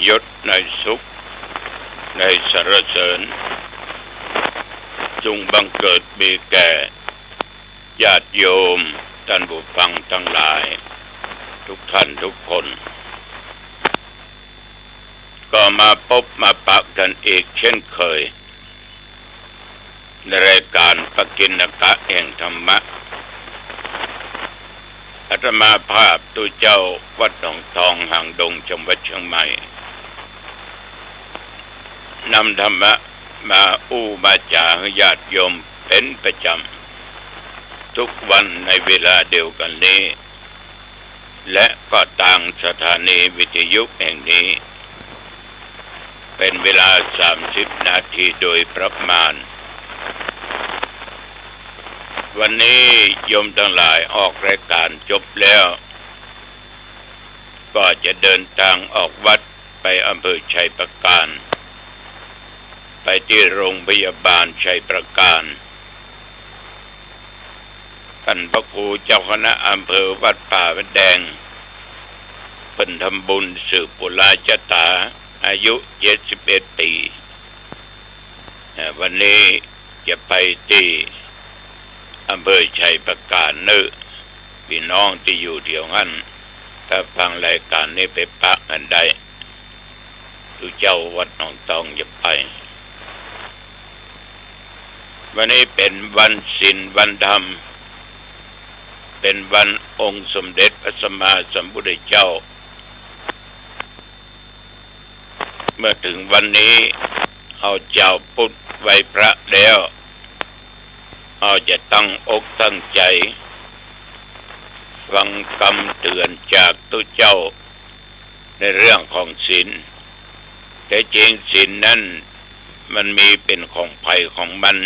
ยศในสุขในสรรเสริญจงบังเกิดมีแก่ญาติโยมท่านผู้ฟังทั้งหลายทุกท่านทุกคนก็มาพบมาปะกันอีกเช่นเคยในรายการปกิณกะแห่งธรรมะอาตมาภาพตุเจ้าวัดหนองทองหางดงจังหวัดเชียงใหม่นำธรรมะมามาจาให้ญาติโยมเป็นประจำทุกวันในเวลาเดียวกันนี้และก็ต่างสถานีวิทยุแห่งนี้เป็นเวลา30 นาทีโดยประมาณวันนี้โยมทั้งหลายออกรายการจบแล้วก็จะเดินทางออกวัดไปอำเภอชัยประการไปที่โรงพยาบาลชัยประการท่านพระครูเจ้าคณะอำเภอวัดป่าวัดแดงเป็นทำบุญสืบปุราชตาอายุ71 ปีวันนี้จะไปที่อำเภอชัยประการพี่น้องที่อยู่เดียวกันถ้าฟังรายการนี้ไปพักกันได้ทุกเจ้าวัดหนองตองจะไปวันนี้เป็นวันศีลวันธรรมเป็นวันองค์สมเด็จพระสัมมาสัมพุทธเจ้าเมื่อถึงวันนี้เอาเจ้าพุทธไว้พระแล้วเอาจะตั้งอกตั้งใจฟังคำเตือนจากตุเจ้าในเรื่องของศีลแต่จริงศีลนั้นมันมีเป็นของภัยของมัน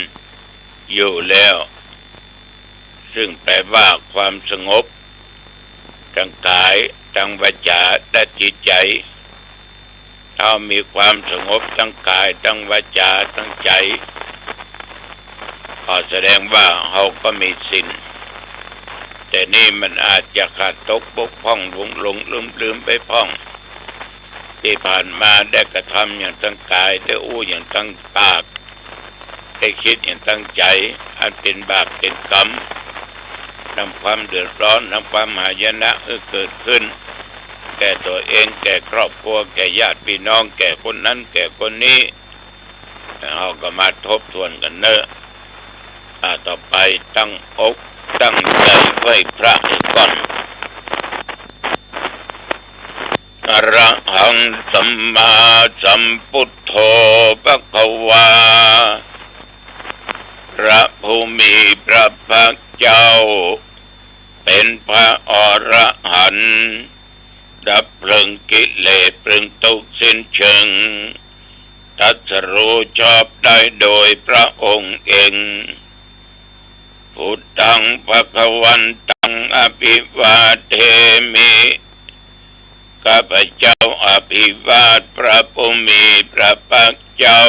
อยู่แล้วซึ่งแปลว่าความสงบทางกายทางวาจาและจิตใจถ้ามีความสงบทั้งกายทั้งวาจาทั้งใจก็แสดงว่าเราก็มีศีลแต่นี่มันอาจจะขาดตกบกพร่องหลงลืมไปพ้องที่ผ่านมาได้กระทำอย่างตั้งกายได้อย่างตั้งปากได้คิดอย่างตั้งใจอันเป็นบาปเป็นกรรมนำความเดือดร้อนนำความหายนะเกิดขึ้นแก่ตัวเองแก่ครอบครัวแก่ญาติพี่น้องแก่คนนั้นแก่คนนี้เราก็มาทบทวนกันเนอะต่อไปตั้งอกตั้งใจไหว้พระให้ก่อนอะระหังสัมมาสัมพุทโธภควาพระผู้มีพระภาคเจ้าเป็นพระอรหันต์ดับเพลิงกิเลสเพลิงทุกข์สิ้นเชิงตรัสรู้ชอบได้โดยพระองค์เองพุทธังภควันตังอภิวาเทมิข้าพเจ้าอภิวาทพระผู้มีพระภาคเจ้า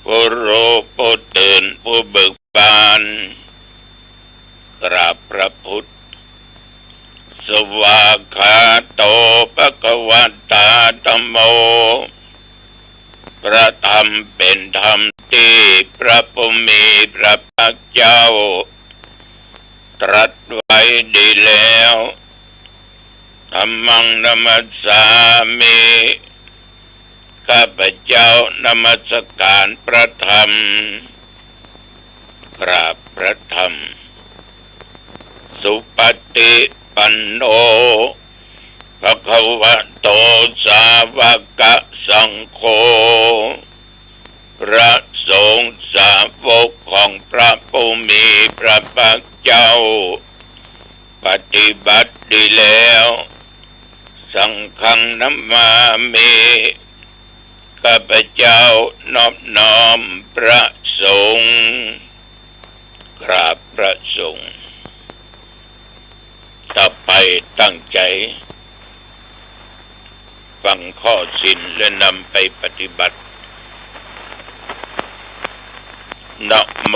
ผู้รู้ผู้ตื่นผู้เบิกบานกราบพระพุทธสวากขาโตภควตาธัมโมพระธรรมเป็นธรรมที่พระผู้มีพระภาคเจ้าตรัสไว้ดีแล้วธัมมังนัมสสามิข้าพเจ้านมัสการพระธรรมกราบพระธรรมสุปฏิปันโนภควโตสาวกสังโฆพระสงฆ์สาวกของพระผู้มีพระภาคเจ้าปฏิบัติดีแล้วสังฆังนัมมามิข้าพเจ้านอบน้อมพระสงฆ์กราบพระสงฆ์ต่อไปตั้งใจฟังข้อศีลและนำไปปฏิบัตินะโม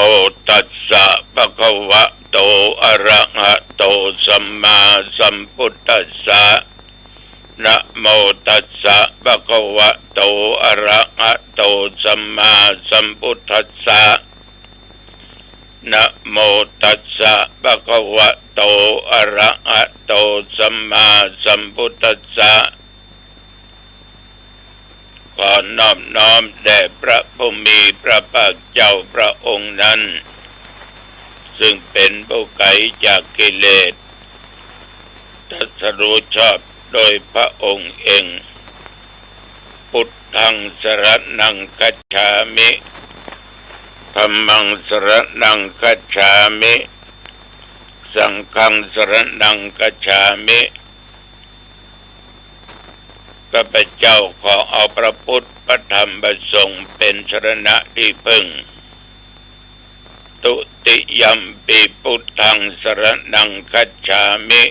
ตัสสะภะคะวะโตอะระหะโตสัมมาสัมพุทธัสสะ นะโมตัสสะภะคะวะโตอะระหะโตสัมมาสัมพุทธัสสะนะโมตัสสะภะคะวะโตอะระหะโตสัมมาสัมพุทธัสสะขอนอบน้อมแด่พระผู้มีพระภาคเจ้าพระองค์นั้นซึ่งเป็นผู้ไกลจากกิเลสตรัสรู้ชอบโดยพระองค์เองพุทธังสรณังคัจฉามิธัมมังสรณังคัจฉามิสังฆังสรณังคัจฉามิข้าพเจ้าขอเอาพระพุทธพระธรรมพระสงฆ์เป็นสรณะที่พึ่งตุติยัมปิพุทธังสรณังคัจฉามิ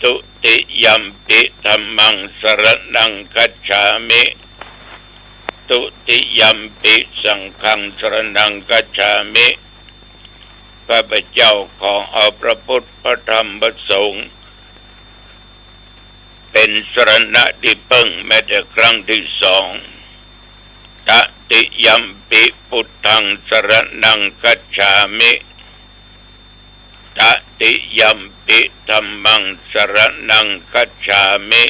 ตุติยัมปิธัมมังสรณังคัจฉามิตุติยัมปิสังฆังสรณังคัจฉามิข้าพเจ้าขอเอาพระพุทธพระธรรมพระสงฆ์เป็นสรณะที่พึ่งแม้แต่ครั้งที่สองตติยัมปิพุทธังสรณังคัจฉามิตติยัมปิธัมมังสรณังคัจฉามิ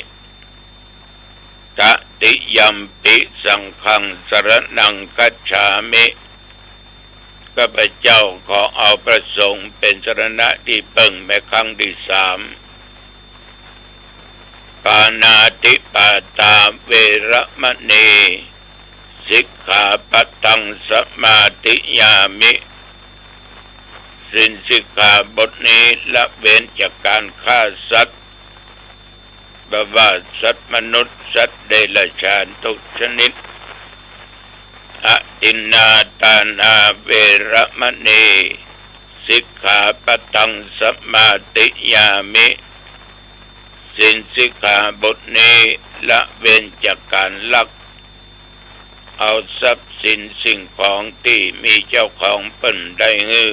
ตติยัมปิสังฆังสรณังคัจฉามิข้าพเจ้าขอเอาพระสงฆ์เป็นสรณะที่พึ่งแม้ครั้งที่สามปานาติปาตาเวระมณีสิกขาปัตตังสมาธิยามิสิ้นสิกขาบทนี้ละเว้นจากการฆ่าสัตว์บาบาสัตว์มนุษย์สัตว์เดรัจฉานทุกชนิดอทินนาทานาเวระมณีสิกขาปัตตังสมาธิยามิสิ้นสิกขาบทนี้ละเว้นจากการลักเอาทรัพย์สินสิ่งของที่มีเจ้าของเปิ้นได้ฮื้อ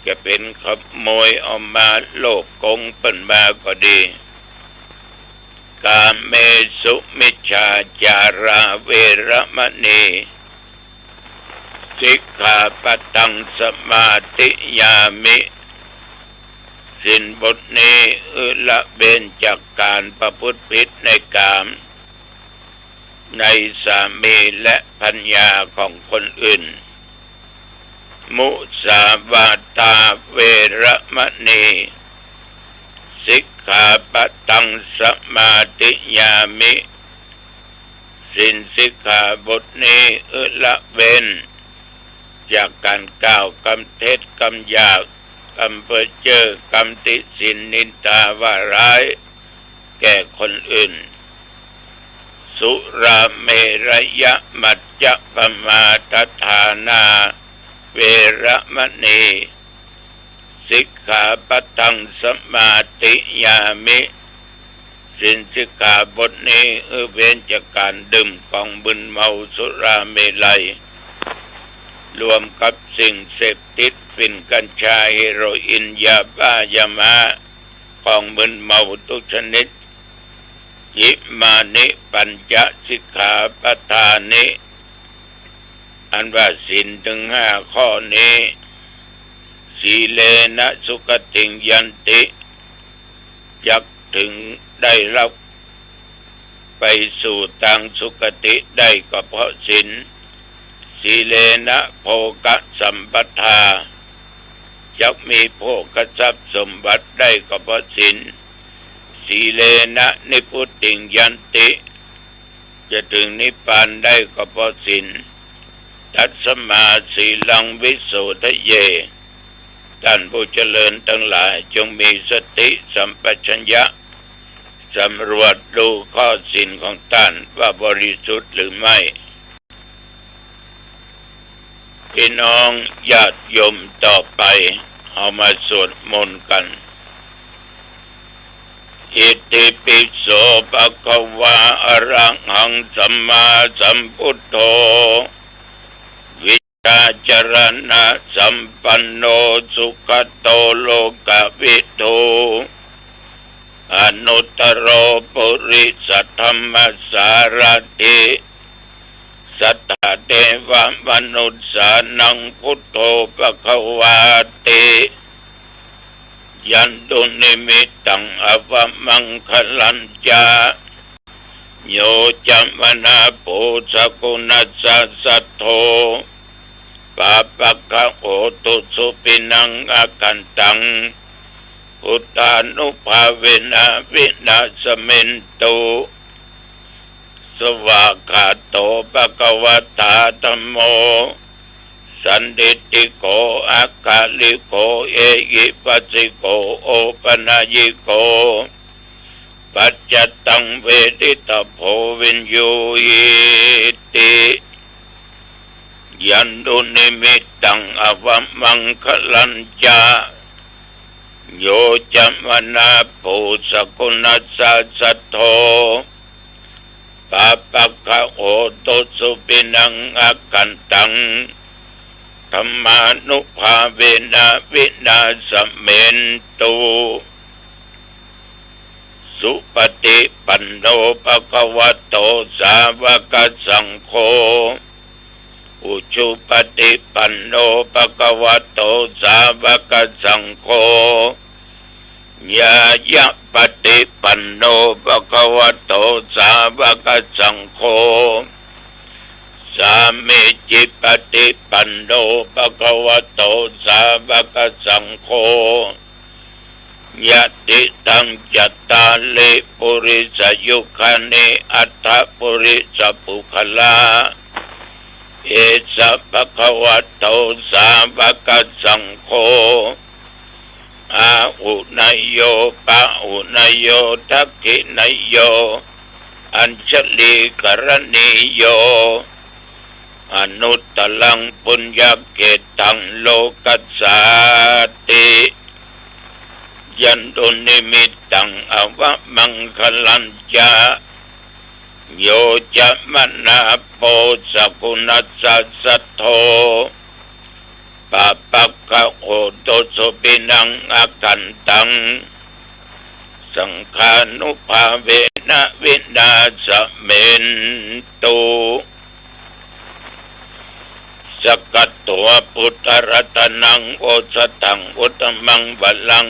จะเป็นขโมยเอามาโลภโกงเปิ้นมาก็ดีกาเมสุมิจฉาจาราเวระมณีสิกขาปัตตังสมาธิยามิสิ้นบทนี้ละเว้นจากการประพฤติผิดในกามในสามีและภรรยาของคนอื่นมุสาวาทาเวระมณีสิกขาปัตตังสมาธิยามิสิ้นสิกขาบทนี้ละเว้นจากการกล่าวคำเท็จคำหยาบคำเพ้อเจ้อคำติฉินนินทาว่าร้ายแก่คนอื่นสุราเมรยะมัจจปมาทฐานาเวระมณีสิกขาปัตตังสมาธิยามิสิ้นสิกขาบทนี้เว้นจากการดื่มของมึนเมาสุราเมลัยรวมกับสิ่งเสพติดฝิ่นกัญชาเฮโรอีนยาบ้ายามาของมึนเมาทุกชนิดยิมานิปัญจสิกขาปทานิอันว่าศีลถึงห้าข้อนี้สีเลนะสุขติงยันติจักถึงได้รับไปสู่ทางสุคติได้ก็เพราะศีลสีเลนะโภคสัมปทาจักมีโภคทรัพย์สมบัติได้ก็เพราะศีลสีเลนะนิพุติงยันติจะถึงนิพพานได้ก็เพราะศีลตัสมาสีลังวิโสทะเยท่านผู้เจริญทั้งหลายจงมีสติสัมปชัญญะสำรวจดูข้อศีลของท่านว่าบริสุทธิ์หรือไม่พี่น้องญาติโยมต่อไปเอามาสวดมนต์กันอิติปิโสภะคะวะอะระหังสัมมาสัมพุทโธวิชชาจรณะสัมปันโนสุขโตโลกวิทู อนุตตโรปุริสธรรมสารถิสัทธาเทวมนุษย์สานังพุทโธภควาติยันตุนิมิตตังอวมังคลัญจาโยจัมมนาปุสกุณัสสะสัทโธปาปะคะโหตุสุปินังอากันตังพุทธานุภาเวนะวินาสมินตุสวากขาโตภควตาธัมโมสันดิติโกอาคาลิโกเอหิปัสสิโกโอปนายิโกปัจจตังเวทิตาโพวินโยหิติยันตุนิมิตตังอวมังคลัญจาโยจัมมนาปุสกุณัสสะสัทโธปาปะคะโหตุสุปินังอากันตังธัมมานุภาเวนะวินาสเมนตุสุปฏิปันโนภควโตสาวกสังโฆอุชุปฏิปันโนภควโตสาวกสังโฆญายะปฏิปันโนภควโตสาวกสังโฆสามิจิปฏิปันโนภควโตสาวกสังโฆยะติตังจัตตาลิปุริสยุคานิอัตถปุริสปุคลาเอสะภควโตสาวกสังโฆอาหุนยโยปะหุนยโยทักขินยโยอัญชลีกรณีโยอนุตตลังปุญญเกตังโลกัสสาติยันตุนิมิตตังอวมังคลัญจาโยจัมมนาโปสกุณัสสะสัทโธปาปะคะโหตุสุปินังอากันตังสังฆานุภาเวนะวินาสเมนตุสกัตตัวพุทธรัตนังโอสตังอุตมังบัลลัง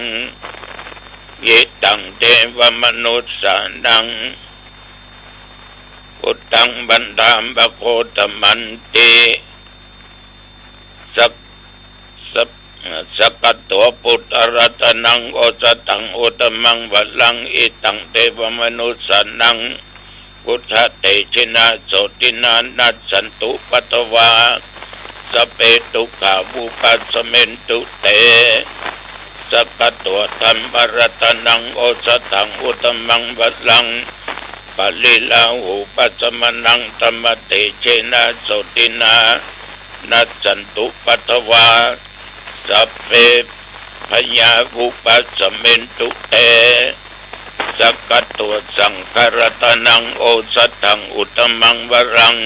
ยิตังเทวมนุษสานังพุทธังบันธามบโคตมันติสกัตตัวพุทธรัตนังโอสตังอุตมังบัลลังอิตังเทวมนุษสานังพุทธเตชินาโสตินานัสสันตุปัตวาสเปตุขาวุปัสสเมนตุเตสกัตตัวธรรมรัตนังโอสตังอุตมังบัลลังปลิลาหูปัสสมนังธรรมเตเชนะโสตินานัสสันตุปัตวาสเปพญาวุปัสสเมนตุเตสกัตตัวสังฆรัตนังโอสตังอุตมังวรัง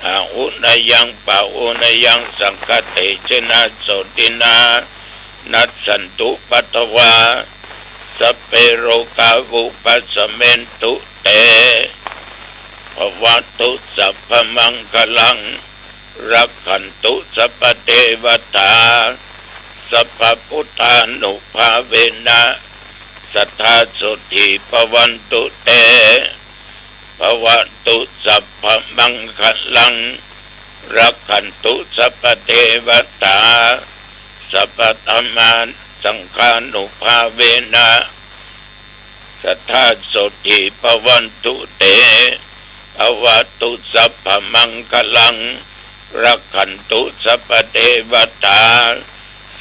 อาหุนยังปะหุนยังสังฆเตชนะโสตินานัสสันตุปัตวาสเปโรกาวุปัสสเมนตุเตภวัตุสัพพมังคลังรักขันตุสัพพเทวตาสัพพพุทธานุภาเวนะสัทธาสุติภวันตุเตภวัตุสัพพมังคลังรักขันตุสัพพเทวตาสัพพธรรมาสังฆานุภาเวนะสัทธาสุติภวันตุเตภวัตุสัพพมังคลังรักขันตุสัพพเทวตา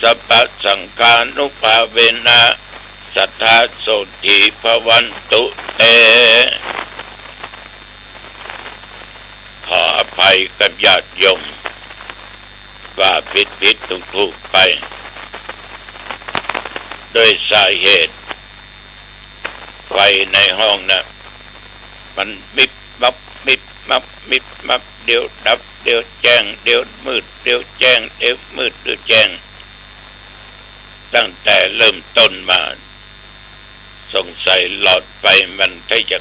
สัพพสังฆานุภาเวนะสัทธาโสติภวันตุเตขออภัยกับญาติโยมว่าผิดถูกไปโดยสาเหตุไฟในห้องนะมันมิบมับเดี๋ยวดับเดี๋ยวแจ้งเดี๋ยวมืดเดี๋ยวแจ้งเดี๋ยวมืดเดี๋ยวแจ้งตั้งแต่เริ่มต้นมา สงสัยหลอดไปมันถ้าจะ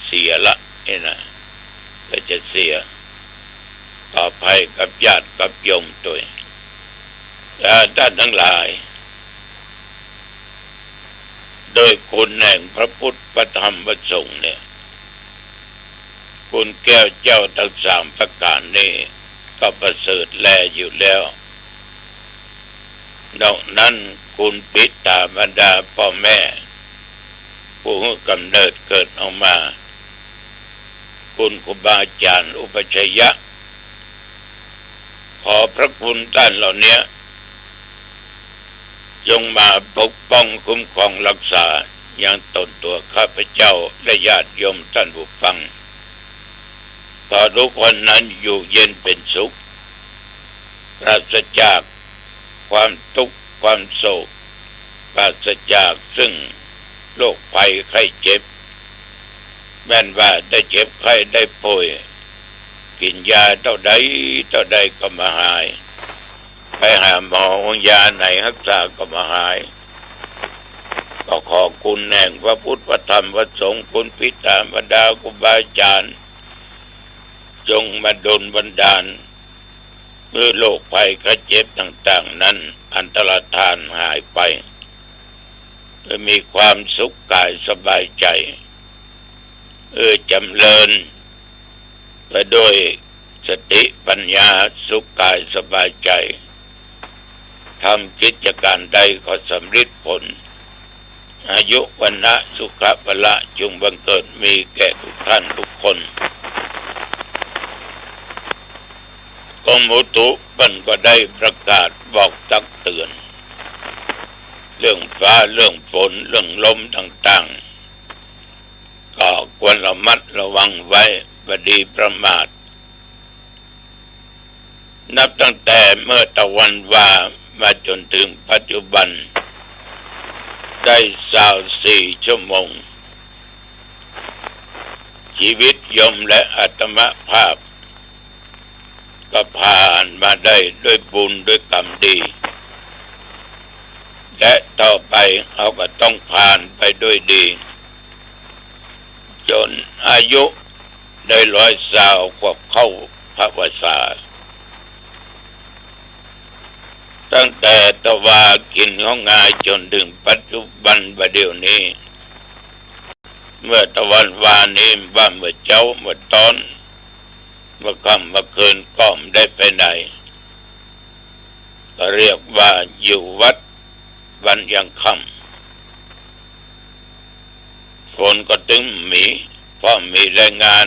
เสียละนี่นะก็จะเสียต่อภัยกับญาติกับโยมตัวท่านทั้งหลายโดยคุณแห่งพระพุทธพระธรรมพระสงฆ์เนี่ยคุณแก้วเจ้าทั้ง3ประการนี้ก็ประเสริฐแลอยู่แล้วนอกนั้นคุณปิตาบรรดาพ่อแม่ผู้กำเนิดเกิดออกมาคุณครูบาอาจารย์อุปชัยยะขอพระคุณท่านเหล่านี้จงมาปกป้องคุ้มครองรักษาอย่างตนตัวข้าพเจ้าและญาติโยมท่านผู้ฟังต่อทุกคนนั้นอยู่เย็นเป็นสุขปราศจากความทุกข์ความโศกปราศจากซึ่งโรคภัยไข้เจ็บแม้นว่าได้เจ็บไข้ได้ป่วยกินยาเท่าใดก็มาหายไปหาหมอยาไหนรักษาก็มาหายก็ขอคุณแห่งพระพุทธพระธรรมพระสงฆ์คุณปิตาบรรดาครูบาอาจารย์จงมาดลบันดาลเมื่อโรคภัยไข้เจ็บต่างๆนั้นอันตรธานหายไปจะมีความสุขกายสบายใจจำเริญไปด้วยสติปัญญาสุขกายสบายใจทำกิจการใดก็สำเร็จผลอายุวันนะสุขภละจงบังเกิดมีแก่ทุกท่านทุกคนกรมอุตุมันก็ได้ประกาศบอกตักเตือนเรื่องฟ้าเรื่องฝนเรื่องลมต่างๆก็ควรระมัดระวังไว้บ่ดีประมาทนับตั้งแต่เมื่อตะวันว่ามาจนถึงปัจจุบันได้24 ชั่วโมงชีวิตโยมและอาตมภาพก็ผ่านมาได้ด้วยบุญด้วยกรรมดีและต่อไปเขาก็ต้องผ่านไปด้วยดีจนอายุได้120 กว่าเข้าพระวสาตั้งแต่ตะวากินของงายจนถึงปัจจุบันบัดเดี๋ยวนี้เมื่อตะวันวานี้ว่าเมื่อเจ้าเมื่อตอนเมื่อค่ำเมื่อคืนก็ไม่ได้ไปไหนก็เรียกว่าอยู่วัดวันยังค่ำฝนก็ตึงมีเพราะมีรายงาน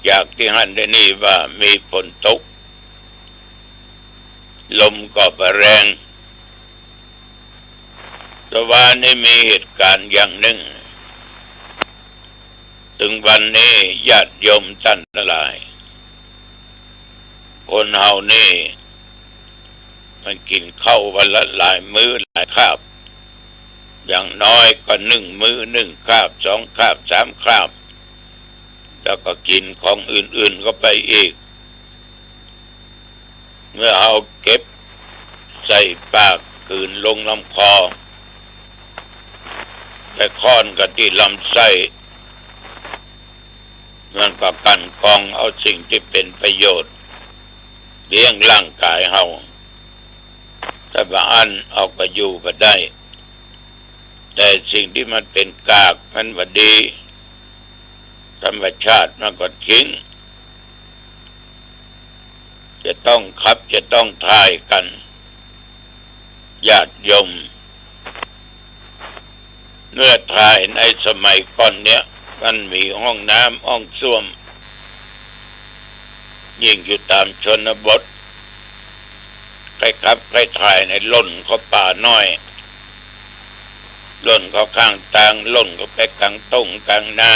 จากที่หันได้นี่ว่ามีฝนตกลมก็แรงแต่ว่านี่มีเหตุการณ์อย่างหนึ่งถึงวันนี้ญาติโยมท่านทั้งหลายคนเฮานี่มันกินข้าววันละหลายมื้อหลายคาบอย่างน้อยก็1 มื้อ1 คาบ2 คาบ3 คาบแล้วก็กินของอื่นๆก็ไปอีกเมื่อเอาเก็บใส่ปากกลืนลงลำคอไปค่อนกับที่ลำไส้มันก็กันกองเอาสิ่งที่เป็นประโยชน์เลี้ยงร่างกายเฮาถ้าบางอันเอาก็อยู่ก็ได้แต่สิ่งที่มันเป็นกากมันบ่ดีธรรมชาติมันก็ทิ้งจะต้องทายกันญาติโยมเมื่อทายในสมัยก่อนเนี้ยมันมีห้องน้ำห้องส้วมยิ่งอยู่ตามชนบทใครถ่ายในล่นเขาป่าน้อยล่นเขาข้างทางล่นเขาไปกลางต้งกลางนา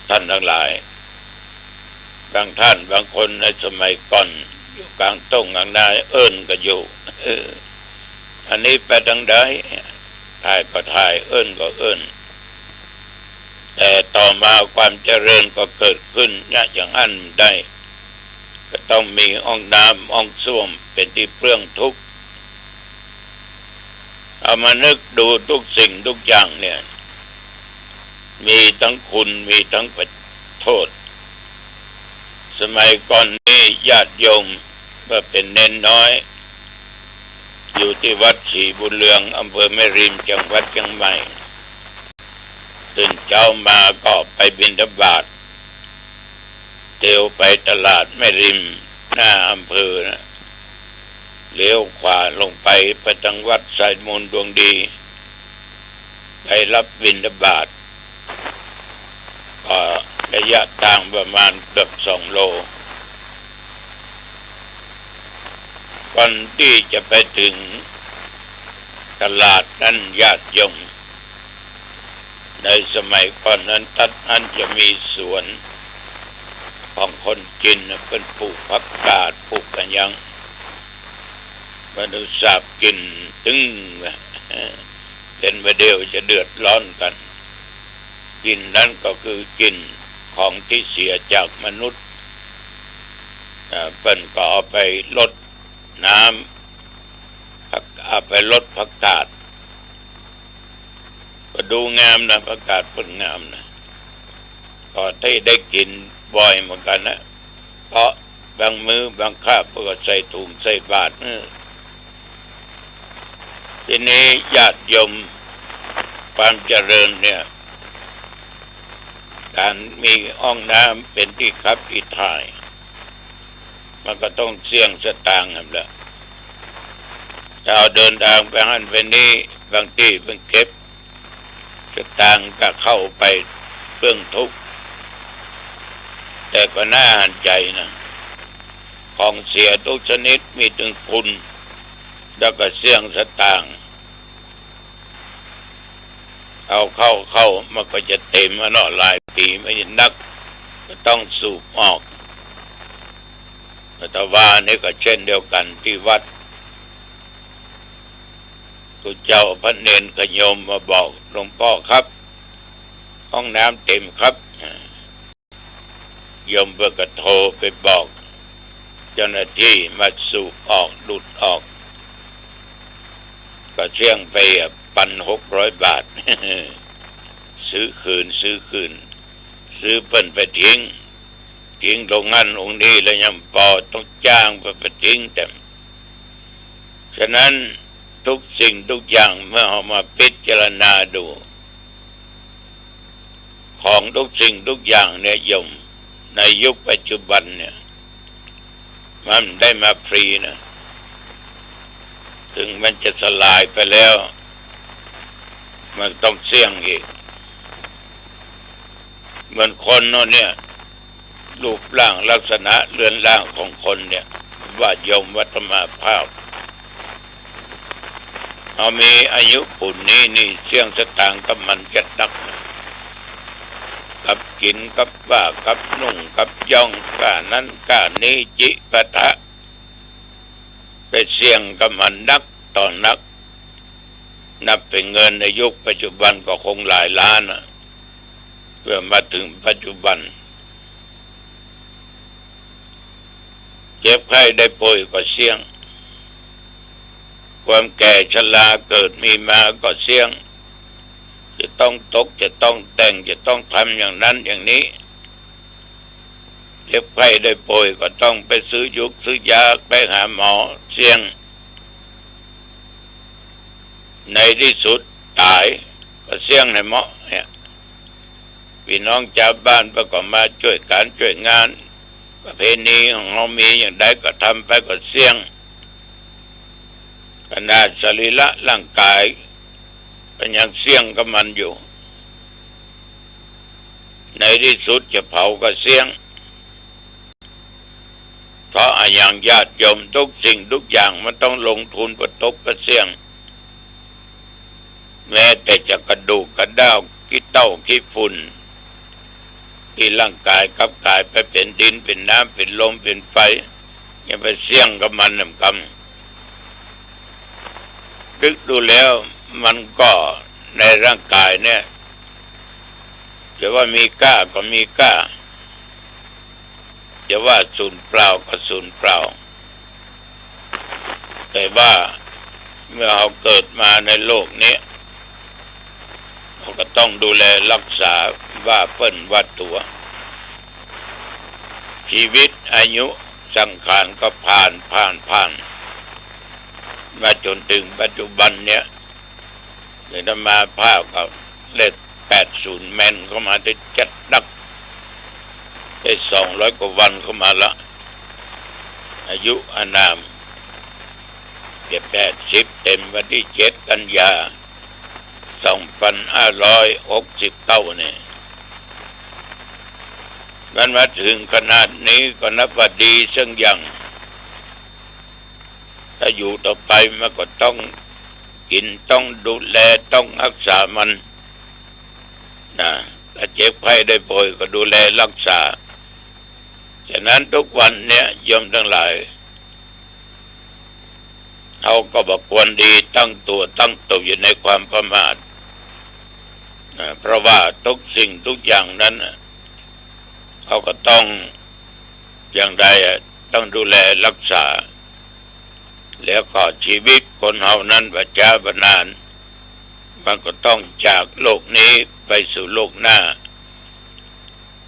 ท่านทั้งหลายบางท่านบางคนในสมัยก่อนอยู่กลางต้งกลางนาเอิ้นก็อยู่อันนี้ไปทางใดถ่ายก็ถ่ายเอิ้นก็เอิ้นแต่ต่อมาความเจริญก็เกิดขึ้นอย่างอันได้ก็ต้องมีห้องน้ำห้องส้วมเป็นที่เปลื้องทุกข์ เอามานึกดูทุกสิ่งทุกอย่างเนี่ยมีทั้งคุณมีทั้งโทษสมัยก่อนนี้ญาติโยมเมื่อเป็นเน้นน้อยอยู่ที่วัดศรีบุญเรืองอำเภอแม่ริมจังหวัดเชียงใหม่ตื่นเช้ามาก็ไปบิณฑบาตเที่ยวไปตลาดแม่ริมหน้าอำเภอนะเลี้ยวขวาลงไปทางวัดสายมูลดวงดีไปรับบิณฑบาตก็ระยะทางประมาณเกือบ2 โลก่อนที่จะไปถึงตลาดนั้นญาติโยมในสมัยก่อนนั้นท่านจะมีสวนของคนกินเป็นปลูกผักกาดปลูกกันยังมนุษย์สาบกินตึงเป็นประเดี๋ยวจะเดือดร้อนกันกินนั้นก็คือกินของที่เสียจากมนุษย์เปิ้นก็เอาไปลดน้ำเอาไปลดผักกาดก็ดูงามนะผักกาดเปิ้นงามนะก็ได้กินบ่อยเหมือนกันนะเพราะบางมื้อบางคาบก็ใส่ถุงใส่บาตรทีนี้ญาติโยมความเจริญเนี่ยการมีห้องน้ำเป็นที่คับที่ถ่ายมันก็ต้องเสี่ยงสตางค์ครับละถ้าเอาเดินทางไปหันไปนี้บางที่เพิ่งเก็บสตางค์ก็เข้าไปเรื่องทุกข์แต่ก็น่าหันใจนะของเสียทุกชนิดมีถึงคุณแล้วก็เสี่ยงสตางค์เอาเข้ามันก็จะเต็มมาเนาะหลายปีไม่นักก็ต้องสูบออกแต่ว่านี่ก็เช่นเดียวกันที่วัดทุกเจ้าพระเนรก็โยมมาบอกหลวงพ่อครับห้องน้ำเต็มครับโยมเบิกก็โทรไปบอกเจ้าหน้าที่มาสูบออกดูดออกก็เชี่ยงไป1,600 บาทซื้อคืนซื้อเปิ้นไปทิ้งโรงงานองค์นี้แล้วยังพอต้องจ้างไปทิ้งแต่ฉะนั้นทุกสิ่งทุกอย่างเมื่อเอามาพิจารณาดูของทุกสิ่งทุกอย่างเนี่ยโยมในยุคปัจจุบันเนี่ยมันได้มาฟรีนะถึงมันจะสลายไปแล้วมันต้องเสี่ยงอีกเหมือนคนโน่นเนี่ยรูปร่างลักษณะเรือนร่างของคนเนี่ยว่าโยมวัฒมาภาพเอามีอายุปุ่นนี่เสี่ยงสตางค์กับมันจะนักกับกินกับว่ากับนุ่งกับย่องก้านั้นก้านี้จิปะทะไปเสี่ยงกับมันนักต่อนักนับเป็นเงินในยุคปัจจุบันก็คงหลายล้านนะเพื่อมาถึงปัจจุบันเจ็บไข้ได้ป่วยก็เสี่ยงความแก่ชราเกิดมีมาก็เสี่ยงจะต้องตกจะต้องแต่งจะต้องทำอย่างนั้นอย่างนี้เจ็บไข้ได้ป่วยก็ต้องไปซื้อยาไปหาหมอเสี่ยงในที่สุดตายก็เสี่ยงในหมอเนี่ยพี่น้องชาวบ้านก็มาช่วยการช่วยงานประเพณีของเรามีอย่างใดก็ทำไปก็เสี่ยงขนาดสรีระร่างกายก็ยังเสี่ยงกับมันอยู่ในที่สุดจะเผาก็เสี่ยงเพราะอย่างญาติโยมทุกสิ่งทุกอย่างมันต้องลงทุนประตบประเสี่ยงแม้แต่จะกระดูกกระด้างขี้เต้าขี้ฝุ่นที่ร่างกายกับกายไปเป็นดินเป็นน้ำเป็นลมเป็นไฟอย่าไปเสี่ยงกับมันนำกำดึกดูแล้วมันก็ในร่างกายเนี่ยจะว่ามีกล้าก็มีกล้าจะว่าสูญเปล่าก็สูญเปล่าแต่ว่า เมื่อเราเกิดมาในโลกนี้เราก็ต้องดูแลรักษาว่าเปิ้นว่าตัวชีวิตอายุสังขารก็ผ่านมาจนถึงปัจจุบันเนี้ยเดี๋ยวมาภาพกับเลข80แมนเข้ามาได้จัดดักได้200 กว่าวันเข้ามาละอายุอานาม80เต็มวันที่7 กันยา2569เนี่ยมันมาถึงขนาดนี้ก็นับว่าดีซึ่งยังถ้าอยู่ต่อไปมันก็ต้องกินต้องดูแลต้องรักษามันนะถ้าเจ็บไข้ได้ป่วยก็ดูแลรักษาฉะนั้นทุกวันเนี่ยโยมทั้งหลายเราก็บอกควรดีตั้งตัวอยู่ในความประมาทเพราะว่าทุกสิ่งทุกอย่างนั้นเขาก็ต้องอย่างใดต้องดูแลรักษาแล้วก็ชีวิตคนเฮานั้นประจาบนานมันก็ต้องจากโลกนี้ไปสู่โลกหน้า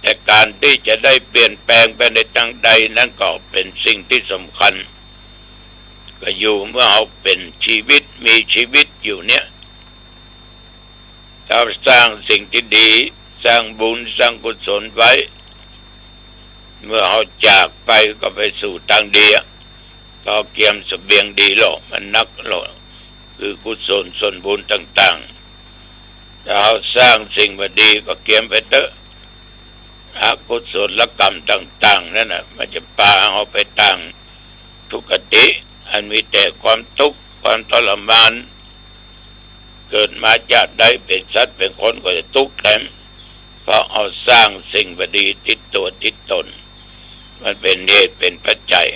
แต่การที่จะได้เปลี่ยนแปลงไปในทางใดนั้นก็เป็นสิ่งที่สำคัญก็อยู่เมื่อเราเป็นชีวิตมีชีวิตอยู่เนี่ยเราสร้างสิ่งที่ดีสร้างบุญสร้างกุศลไว้เมื่อเราจากไปก็ไปสู่ทางดีก็เกียมเสบียงดีหรอกมันนักหรอกคือกุศลส่วนบุญต่างๆถ้าเราสร้างสิ่งไม่ดีก็เกียมไปเถอะอกุศลกรรมต่างๆนั่นน่ะมันจะพาเราไปทางทุกขติอันมีแต่ความทุกข์ความทรมานเกิดมาจากได้เป็นสัตว์เป็นคนก็จะทุกข์แถมเพราะเอาสร้างสิ่งไม่ดีติดตัวติดตนมันเป็นเหตุเป็นปัจจัย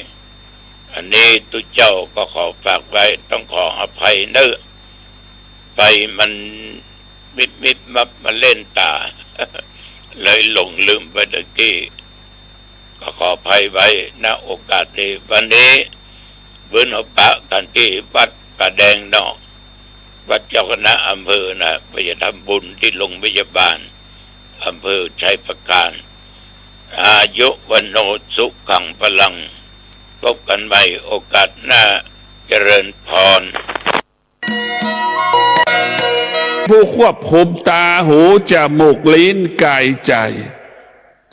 อันนี้ตุเจ้าก็ขอฝากไว้ต้องขออภัยเนอะไปมันมิดมาเล่นตา เลยหลงลืมไปตะกี้ก็ขออภัยไว้ณโอกาสนี้วันนี้เบื้องเอาปะกันที่วัดกระแดงนอกวัดเจ้าคณะอำเภอนะไปจะทำบุญที่โรงพยาบาลอำเภอชัยประการอายุวันโนสุขังพลังพบกันใหม่โอกาสหน้าเจริญพรผู้ควบคุมตาหูจมูกลิ้นกายใจ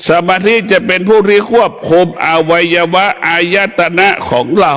สมาธิจะเป็นผู้ที่ควบคุมอวัยวะอายตนะของเรา